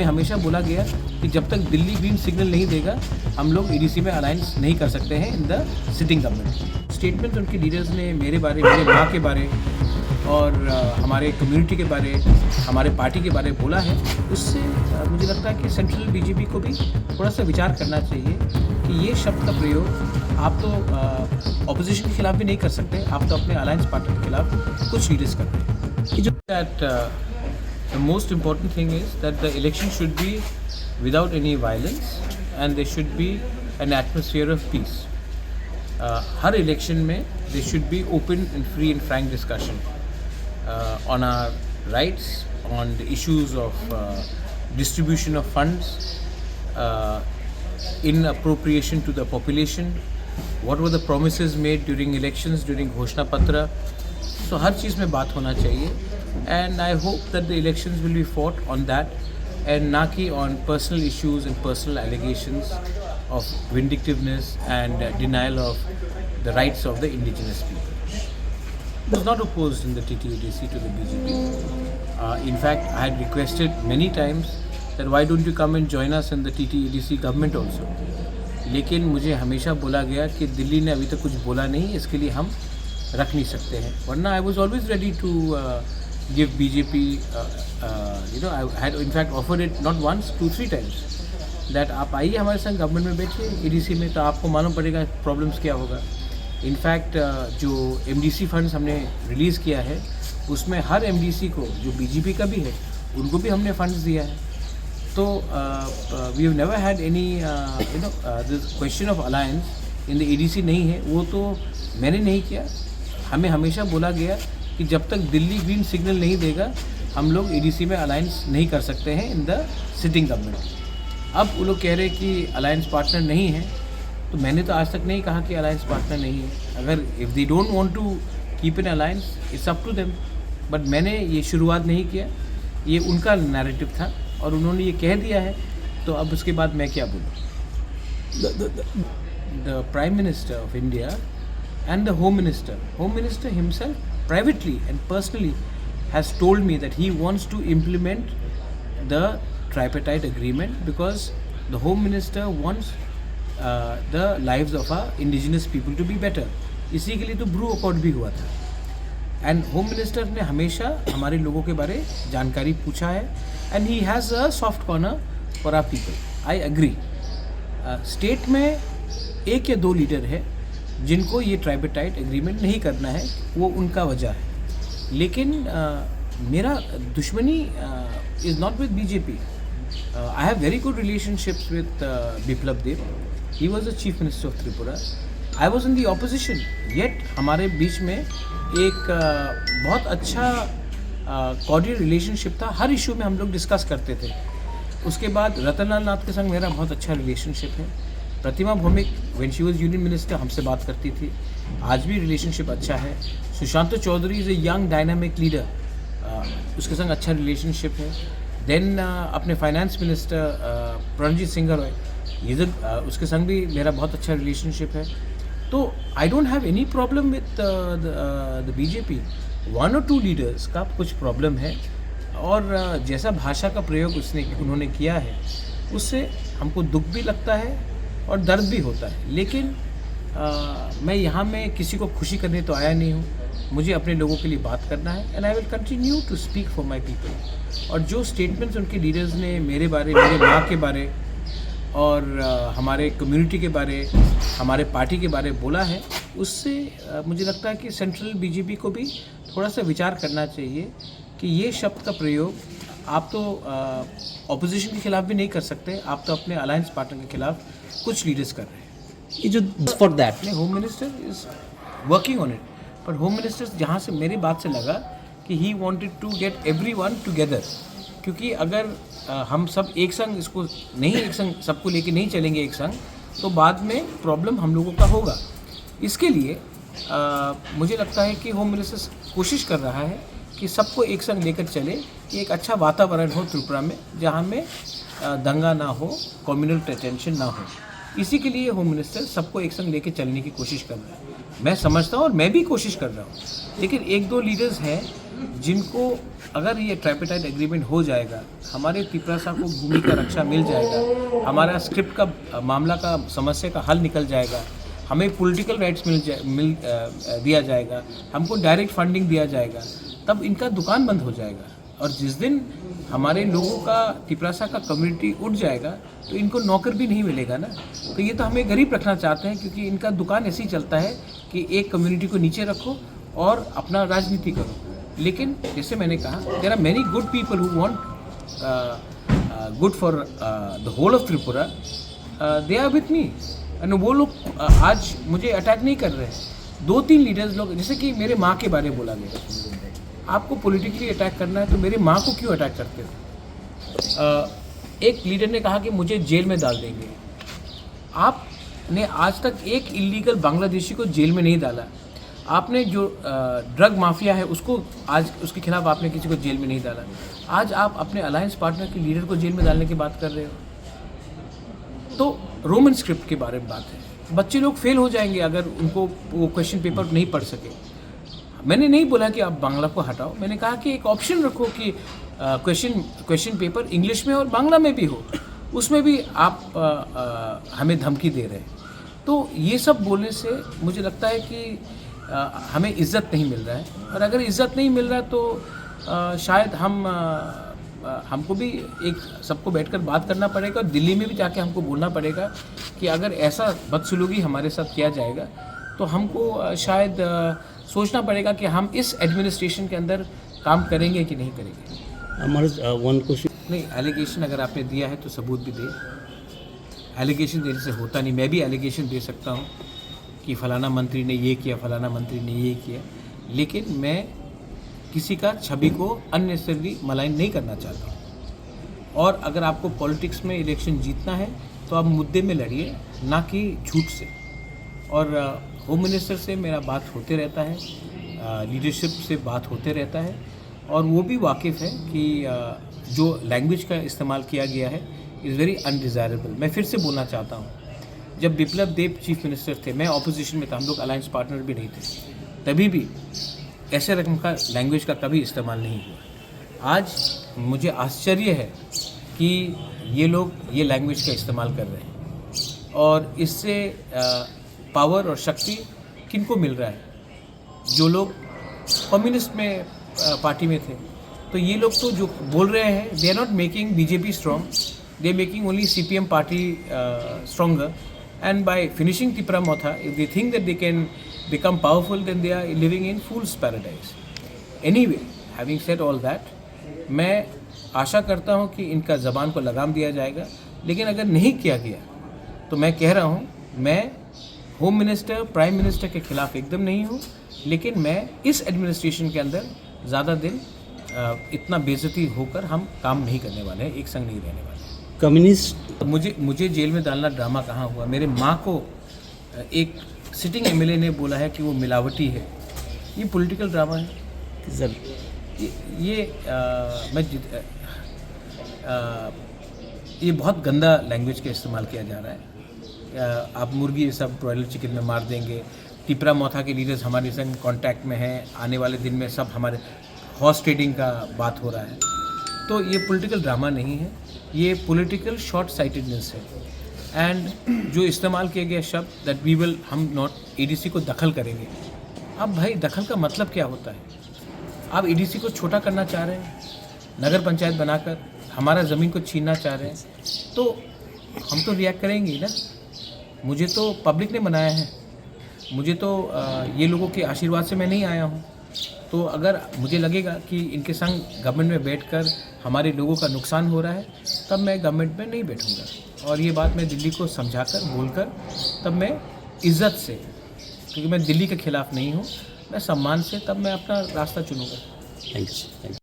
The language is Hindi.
हमें हमेशा बोला गया कि जब तक दिल्ली ग्रीन सिग्नल नहीं देगा हम लोग एडीसी में अलायंस नहीं कर सकते हैं in the sitting government. Statement उनके लीडर्स ने मेरे बारे, मेरे माँ के बारे और हमारे कम्युनिटी के बारे, हमारे पार्टी के बारे बोला है, उससे मुझे लगता है कि सेंट्रल बीजेपी को भी थोड़ा सा विचार करना चाहिए कि ये शब्द का प्रयोग आप तो ऑपोजिशन के खिलाफ भी नहीं कर सकते, आप तो अपने अलायंस पार्टनर के खिलाफ कुछ लीडर्स करते हैं। That the most important thing is that the election should be without any violence and they should be an atmosphere of peace. हर इलेक्शन में they should be open and free and frank discussion on our rights, on the issues of distribution of funds, in appropriation to the population, what were the promises made during elections, during Ghoshna Patra. So हर चीज़ में बात होना चाहिए and I hope that the elections will be fought on that and ना कि on personal issues and personal allegations of vindictiveness and denial of the rights of the indigenous people. I was not opposed in the TTADC to the BJP. In fact, I had requested many times that why don't you come and join us in the TTADC government also. लेकिन मुझे हमेशा बोला गया कि दिल्ली ने अभी तक कुछ बोला नहीं, इसके लिए हम रख नहीं सकते हैं, वरना I was always ready to give BJP, I had in fact offered it not once, 2-3 times that आप आइए हमारे संग गवर्नमेंट में बैठिए ADC में, तो आपको मालूम पड़ेगा प्रॉब्लम्स क्या होगा। इनफैक्ट जो MDC फंड्स हमने रिलीज़ किया है उसमें हर MDC को जो बीजेपी का भी है उनको भी हमने फंड्स दिया है। तो we have never had any this question of alliance in the ADC नहीं है, वो तो मैंने नहीं किया। हमें हमेशा बोला गया कि जब तक दिल्ली ग्रीन सिग्नल नहीं देगा हम लोग ADC में अलायंस नहीं कर सकते हैं इन द सिटिंग गवर्नमेंट। अब वो लोग कह रहे हैं कि अलायंस पार्टनर नहीं है, तो मैंने तो आज तक नहीं कहा कि अलायंस पार्टनर नहीं है। अगर if they don't want to keep an alliance it's up to them, but मैंने ये शुरुआत नहीं किया, ये उनका नैरेटिव था और उन्होंने ये कह दिया है, तो अब उसके बाद मैं क्या बोलूँ। The prime minister of India and the home minister himself privately and personally has told me that he wants to implement the tripartite agreement because the home minister wants the lives of our indigenous people to be better। इसी के लिए तो ब्रू अकॉर्ड भी हुआ था एंड होम मिनिस्टर ने हमेशा हमारे लोगों के बारे जानकारी पूछा है and he has a soft corner for our people. I agree, state में 1 या 2 लीडर है जिनको ये ट्राइपेटाइट एग्रीमेंट नहीं करना है, वो उनका वजह है, लेकिन मेरा दुश्मनी is not with BJP। I have very good relationships with Biplab Deb. He was the Chief Minister of Tripura. I was in the opposition. Yet हमारे बीच में एक बहुत अच्छा cordial relationship था, हर इशू में हम लोग डिस्कस करते थे। उसके बाद रतनलाल नाथ के संग मेरा बहुत अच्छा रिलेशनशिप है। प्रतिमा Bhowmik when she was Union Minister हमसे बात करती थी, आज भी रिलेशनशिप अच्छा है। Sushant Chaudhary is a young dynamic leader, उसके संग अच्छा रिलेशनशिप है। देन अपने फाइनेंस मिनिस्टर प्रणजीत सिंह रॉय, ये उसके संग भी मेरा बहुत अच्छा रिलेशनशिप है। तो I don't have any problem with the BJP। 1 or 2 leaders का कुछ प्रॉब्लम है और जैसा भाषा का प्रयोग उन्होंने किया है उससे हमको दुख भी लगता है और दर्द भी होता है, लेकिन मैं यहाँ में किसी को खुशी करने तो आया नहीं हूँ, मुझे अपने लोगों के लिए बात करना है and I will continue to speak for my people. और जो स्टेटमेंट्स उनके लीडर्स ने मेरे बारे, मेरे माँ के बारे और हमारे कम्युनिटी के बारे, हमारे पार्टी के बारे बोला है, उससे मुझे लगता है कि सेंट्रल BJP को भी थोड़ा सा विचार करना चाहिए कि ये शब्द का प्रयोग आप तो ऑपोजिशन के खिलाफ भी नहीं कर सकते, आप तो अपने अलायंस पार्टनर के खिलाफ कुछ लीडर्स कर रहे हैं। ये जो for that home minister is working on it, पर होम मिनिस्टर जहाँ से मेरी बात से लगा कि he wanted to get everyone together, क्योंकि अगर हम सब एक संग इसको नहीं, एक संग सबको लेके नहीं चलेंगे एक संग, तो बाद में प्रॉब्लम हम लोगों का होगा। इसके लिए मुझे लगता है कि होम मिनिस्टर कोशिश कर रहा है कि सबको एक संग लेकर चले, कि एक अच्छा वातावरण हो त्रिपुरा में जहाँ में दंगा ना हो, कम्युनल टेंशन ना हो। इसी के लिए होम मिनिस्टर सबको एक संग लेके चलने की कोशिश कर रहा है। मैं समझता हूँ और मैं भी कोशिश कर रहा हूँ, लेकिन एक दो लीडर्स हैं जिनको अगर ये ट्राइपेटाइट एग्रीमेंट हो जाएगा, हमारे त्रिपुरा को भूमि का रक्षा मिल जाएगा, हमारा स्क्रिप्ट का मामला का समस्या का हल निकल जाएगा, हमें पॉलिटिकल राइट्स दिया जाएगा, हमको डायरेक्ट फंडिंग दिया जाएगा, तब इनका दुकान बंद हो जाएगा। और जिस दिन हमारे लोगों का त्रिपुरा का कम्युनिटी उठ जाएगा तो इनको नौकर भी नहीं मिलेगा ना। तो ये तो हमें गरीब रखना चाहते हैं, क्योंकि इनका दुकान ऐसे ही चलता है कि एक कम्युनिटी को नीचे रखो और अपना राजनीति करो। लेकिन जैसे मैंने कहा, there are many good people who want good for the whole of Tripura, they are with me. And वो लोग आज मुझे अटैक नहीं कर रहे हैं। 2-3 लीडर्स लोग, जैसे कि मेरे माँ के बारे में बोला गया, आपको पॉलिटिकली अटैक करना है तो मेरे माँ को क्यों अटैक करते थे? एक लीडर ने कहा कि मुझे जेल में डाल देंगे। आपने आज तक एक इलीगल बांग्लादेशी को जेल में नहीं डाला। आपने जो ड्रग माफिया है उसको आज उसके खिलाफ आपने किसी को जेल में नहीं डाला। आज आप अपने अलायंस पार्टनर के लीडर को जेल में डालने की बात कर रहे हो। तो रोमन स्क्रिप्ट के बारे में बात है। बच्चे लोग फेल हो जाएंगे अगर उनको वो क्वेश्चन पेपर नहीं पढ़ सके। मैंने नहीं बोला कि आप बांग्ला को हटाओ, मैंने कहा कि एक ऑप्शन रखो कि क्वेश्चन पेपर इंग्लिश में और बांग्ला में भी हो, उसमें भी आप हमें धमकी दे रहे हैं। तो ये सब बोलने से मुझे लगता है कि हमें इज़्ज़त नहीं मिल रहा है, और अगर इज़्ज़त नहीं मिल रहा है तो शायद हमको भी एक सबको बैठकर बात करना पड़ेगा, और दिल्ली में भी जाके हमको बोलना पड़ेगा कि अगर ऐसा बदसलूकी हमारे साथ किया जाएगा तो हमको शायद सोचना पड़ेगा कि हम इस एडमिनिस्ट्रेशन के अंदर काम करेंगे कि नहीं करेंगे। हमारा वन क्वेश्चन नहीं, एलिगेशन अगर आपने दिया है तो सबूत भी दे। एलिगेशन देने से होता नहीं। मैं भी एलिगेशन दे सकता हूँ कि फ़लाना मंत्री ने ये किया, फ़लाना मंत्री ने ये किया, लेकिन मैं किसी का छवि को अननेसेसरली मलाइन नहीं करना चाहता हूँ। और अगर आपको पॉलिटिक्स में इलेक्शन जीतना है तो आप मुद्दे में लड़िए, ना कि झूठ से। और होम मिनिस्टर से मेरा बात होते रहता है, लीडरशिप से बात होते रहता है, और वो भी वाकिफ़ है कि जो लैंग्वेज का इस्तेमाल किया गया है इज़ वेरी अनडिज़ायरेबल। मैं फिर से बोलना चाहता हूँ, जब बिप्लब देब चीफ मिनिस्टर थे, मैं ऑपोजिशन में था, हम लोग अलायंस पार्टनर भी नहीं थे, तभी भी ऐसे रकम का लैंग्वेज का कभी इस्तेमाल नहीं हुआ। आज मुझे आश्चर्य है कि ये लोग ये लैंग्वेज का इस्तेमाल कर रहे हैं, और इससे पावर और शक्ति किनको मिल रहा है? जो लोग कम्युनिस्ट में पार्टी में थे। तो ये लोग तो जो बोल रहे हैं, they are not making BJP strong, they are making only CPM party stronger. And by finishing Tripura Motha, if they think that they can become powerful, then they are living in fool's paradise. Anyway, having said all that, मैं आशा करता हूँ कि इनका ज़बान को लगाम दिया जाएगा, लेकिन अगर नहीं किया गया तो मैं कह रहा हूँ, मैं होम मिनिस्टर, प्राइम मिनिस्टर के खिलाफ एकदम नहीं हूँ, लेकिन मैं इस एडमिनिस्ट्रेशन के अंदर ज़्यादा दिन इतना बेइज्जती होकर हम काम नहीं करने वाले हैं, एक संग नहीं रहने वाले। कम्युनिस्ट मुझे जेल में डालना ड्रामा कहाँ हुआ? मेरे माँ को एक सिटिंग एमएलए ने बोला है कि वो मिलावटी है। ये पॉलिटिकल ड्रामा है सर। ये बहुत गंदा लैंग्वेज का इस्तेमाल किया जा रहा है। आप मुर्गी ये सब ब्रॉयलर चिकन में मार देंगे। त्रिपुरा मोथा के लीडर्स हमारे संग कांटेक्ट में हैं, आने वाले दिन में सब हमारे हॉर्स ट्रेडिंग का बात हो रहा है। तो ये पॉलिटिकल ड्रामा नहीं है, ये पॉलिटिकल शॉर्ट साइटेडनेस है। एंड जो इस्तेमाल किए गए शब्द दैट वी विल, हम नॉट एडीसी को दखल करेंगे। अब भाई दखल का मतलब क्या होता है? आप एडीसी को छोटा करना चाह रहे हैं, नगर पंचायत बनाकर हमारा ज़मीन को छीनना चाह रहे हैं, तो हम तो रिएक्ट करेंगे ही ना। मुझे तो पब्लिक ने बनाया है, मुझे तो ये लोगों के आशीर्वाद से मैं नहीं आया हूँ। तो अगर मुझे लगेगा कि इनके संग गवर्नमेंट में बैठकर हमारे लोगों का नुकसान हो रहा है, तब मैं गवर्नमेंट में नहीं बैठूँगा। और ये बात मैं दिल्ली को समझाकर बोलकर तब मैं इज़्ज़त से, क्योंकि मैं दिल्ली के खिलाफ नहीं हूँ, मैं सम्मान से तब मैं अपना रास्ता चुनूँगा। Thank you.